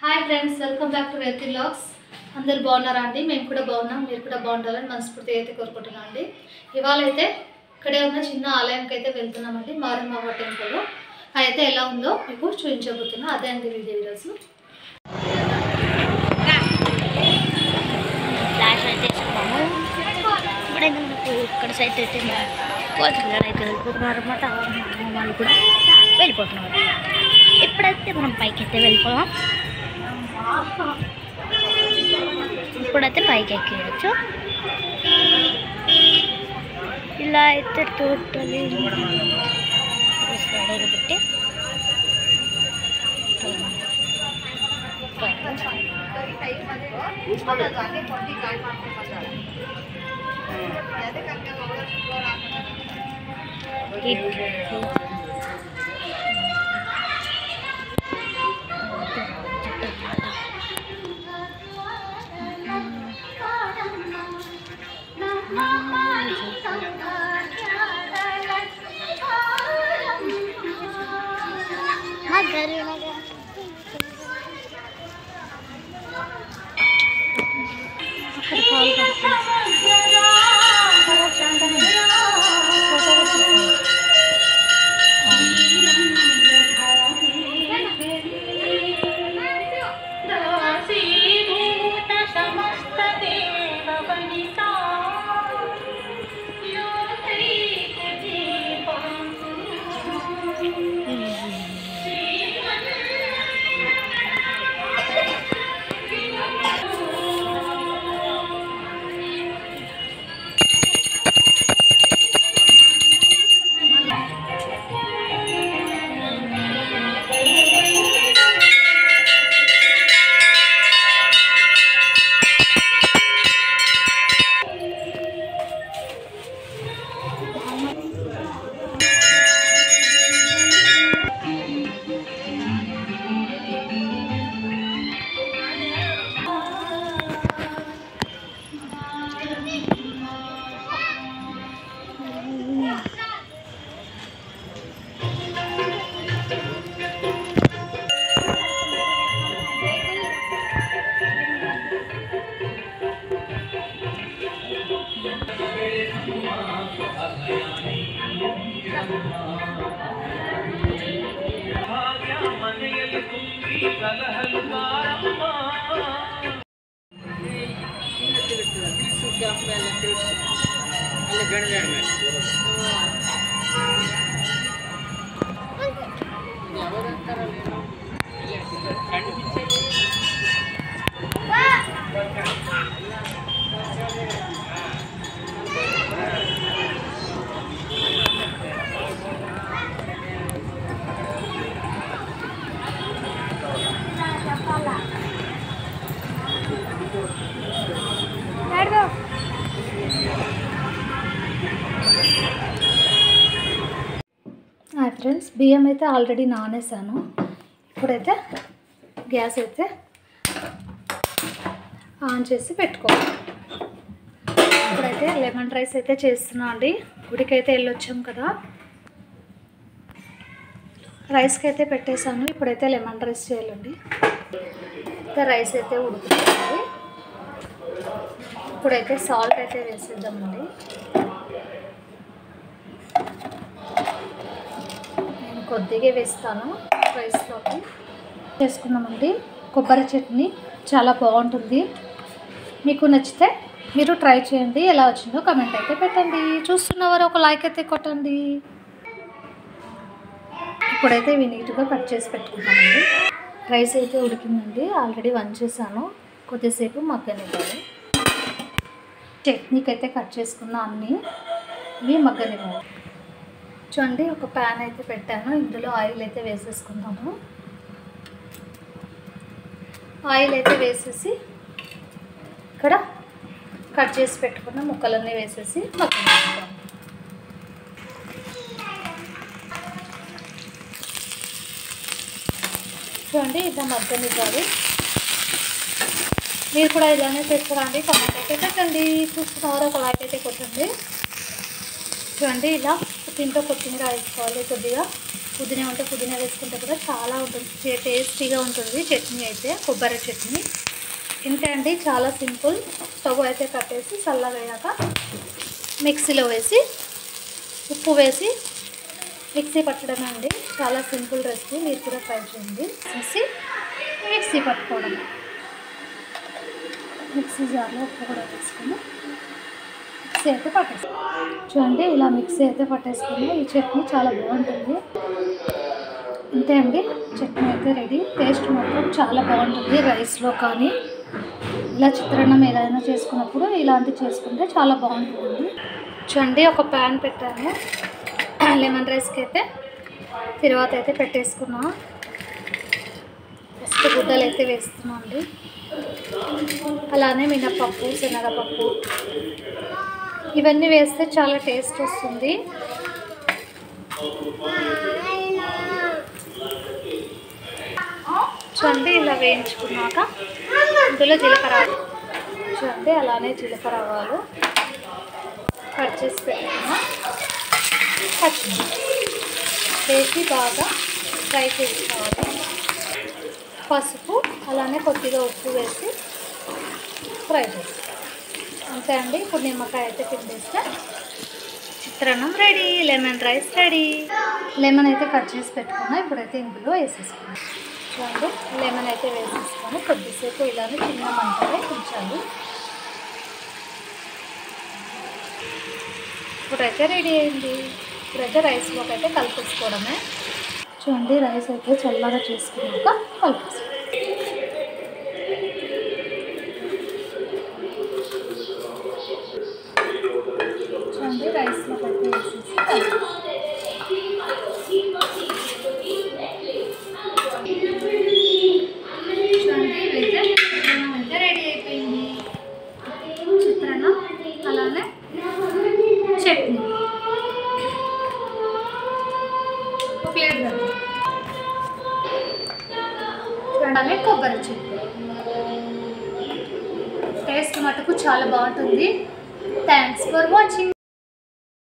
Hi friends, welcome back to wealthy vlogs. అందరు బాగున్నారా అండి? మేము కూడా బాగున్నాం. మీరు కూడా బాగుండాలని మనస్ఫూర్తిగా అయితే కోరుకుంటున్నాం అండి. ఇవాళ అయితే ఇక్కడే ఉన్న చిన్న ఆలయంకి అయితే వెళ్తున్నామండి, మారమ్మ టెంపుల్. అయితే ఎలా ఉందో మీకు చూపించబోతున్నా. అదే అండి వీడియో ఈరోజు. ఫ్లాష్ అయితే వేసుకున్నాము. ఇప్పుడైతే మనకు ఇక్కడ సైడ్ అయితే కోచ్ పిల్లలు అయితే వెళ్ళిపోతున్నారు అనమాట. వాళ్ళు కూడా వెళ్ళిపోతున్నారు. ఇప్పుడైతే మనం పైకి అయితే వెళ్ళిపోదాం. ఇప్పుడైతే పైకి ఎక్కేయచ్చు. ఇలా అయితే టోటలీ పెట్టి హాయ్ ఫ్రెండ్స్, బియ్యం అయితే ఆల్రెడీ నానేసాను. ఇప్పుడైతే గ్యాస్ అయితే ఆన్ చేసి పెట్టుకోవాలి. ఇప్పుడైతే లెమన్ రైస్ అయితే చేస్తున్నా అండి. గుడికి అయితే వెళ్ళొచ్చాం కదా, రైస్కి అయితే పెట్టేశాను. ఇప్పుడైతే లెమన్ రైస్ చేయాలండి. అయితే రైస్ అయితే ఉడుకుతుంది. ఇప్పుడైతే సాల్ట్ అయితే వేసేద్దామండి. నేను కొద్దిగా వేస్తాను రైస్లోకి. చేసుకున్నామండి. కొబ్బరి చట్నీ చాలా బాగుంటుంది. మీకు నచ్చితే మీరు ట్రై చేయండి. ఎలా వచ్చిందో కమెంట్ అయితే పెట్టండి. చూస్తున్నవారు ఒక లైక్ అయితే కొట్టండి. ఇప్పుడైతే ఇవి నీట్గా కట్ చేసి పెట్టుకున్నామండి. రైస్ అయితే ఉడికిందండి. ఆల్రెడీ వంచేసాను. కొద్దిసేపు మగ్గనివ్వాలి. చట్నీకి అయితే కట్ చేసుకున్న అన్నీ ఇవి మగ్గనివ్వాలి. చూడండి, ఒక ప్యాన్ అయితే పెట్టాను. ఇందులో ఆయిల్ అయితే వేసేసుకుందాము. ఆయిల్ అయితే వేసేసి ఇక్కడ కట్ చేసి పెట్టుకున్న ముక్కలన్నీ వేసేసి మగ్గనివ్వాలి. చూడండి, ఇలా మగ్గనివ్వాలి. మీరు కూడా ఇలానే చేసుకోండి. కమెంట్ అయితే పెట్టండి. చూస్తున్నవారు ఒక లైక్ అయితే కొట్టండి. చూడండి, ఇలా దీంట్లో కొత్తిమీర వేసుకోవాలి కొద్దిగా. పుదీనా ఉంటే పుదీనా వేసుకుంటే కూడా చాలా ఉంటుంది, టేస్టీగా ఉంటుంది చట్నీ అయితే, కొబ్బరి చట్నీ. ఇంతే అండి, చాలా సింపుల్. స్టవ్ అయితే కట్టేసి చల్లగయ్యాక మిక్సీలో వేసి ఉప్పు వేసి మిక్సీ పట్టడమే అండి. చాలా సింపుల్ రెసిపీ, మీరు కూడా ట్రై చేయండి. వేసి మిక్సీ పట్టుకోవడం, మిక్సీ జార్లో ఉప్పు కూడా వేసుకుని మిక్సీ అయితే పట్టేసుకున్నాం. చూడండి, ఇలా మిక్సీ అయితే పట్టేసుకుని ఈ చట్నీ చాలా బాగుంటుంది. అంతే అండి, చట్నీ అయితే రెడీ. టేస్ట్ మాత్రం చాలా బాగుంటుంది. రైస్లో కానీ ఇలా చిత్రాన్నం ఏదైనా చేసుకున్నప్పుడు ఇలాంటివి చేసుకుంటే చాలా బాగుంటుంది. చూడండి, ఒక ప్యాన్ పెట్టాను లెమన్ రైస్కి అయితే. తర్వాత అయితే పెట్టేసుకున్నా. ఫస్ట్ గుడ్డలు అయితే వేస్తున్నాం అండి. అలానే మినపప్పు, శనగపప్పు ఇవన్నీ వేస్తే చాలా టేస్ట్ వస్తుంది. చూడండి, ఇలా వేయించుకున్నాక ఇందులో జీలకర్ర, చూడండి అలానే జీలకర్ర ఆవాలు కట్ చేసి పెట్టుకున్నా పచ్చిమిర్చి వేసి బాగా ఫ్రై చేసుకోవాలి. పసుపు అలానే కొద్దిగా ఉప్పు వేసి ఫ్రై చేస్తాం. అంతే అండి. ఇప్పుడు నిమ్మకాయ అయితే పిండేస్తే చిత్రాన్నం ready, lemon rice ready. Lemon అయితే కట్ చేసి పెట్టుకున్నా. ఇప్పుడైతే ఇందులో వేసేసుకున్నాం. చూడండి, లెమన్ అయితే వేసేసుకొని కొద్దిసేపు ఇలానే చిన్న మంటలో ఉంచాలి. ఇప్పుడైతే రెడీ అయింది. ఇప్పుడైతే రైస్లోకి అయితే కలిపేసుకోవడమే. చూడండి, రైస్ అయితే చల్లగా చేసుకున్నాక కలిపేసుకోవాలి. చూడండి, రైస్లోకి అయితే వేసేసి చూడండి, ఇదైతే చిత్రాన్నం అయితే రెడీ అయిపోయింది. చిత్రాన్నం అలానే చట్నీ ప్లేట్ కదా, చూడాలి కొబ్బరి చట్నీ. టేస్ట్ మటుకు చాలా బాగుంటుంది. Thanks for watching.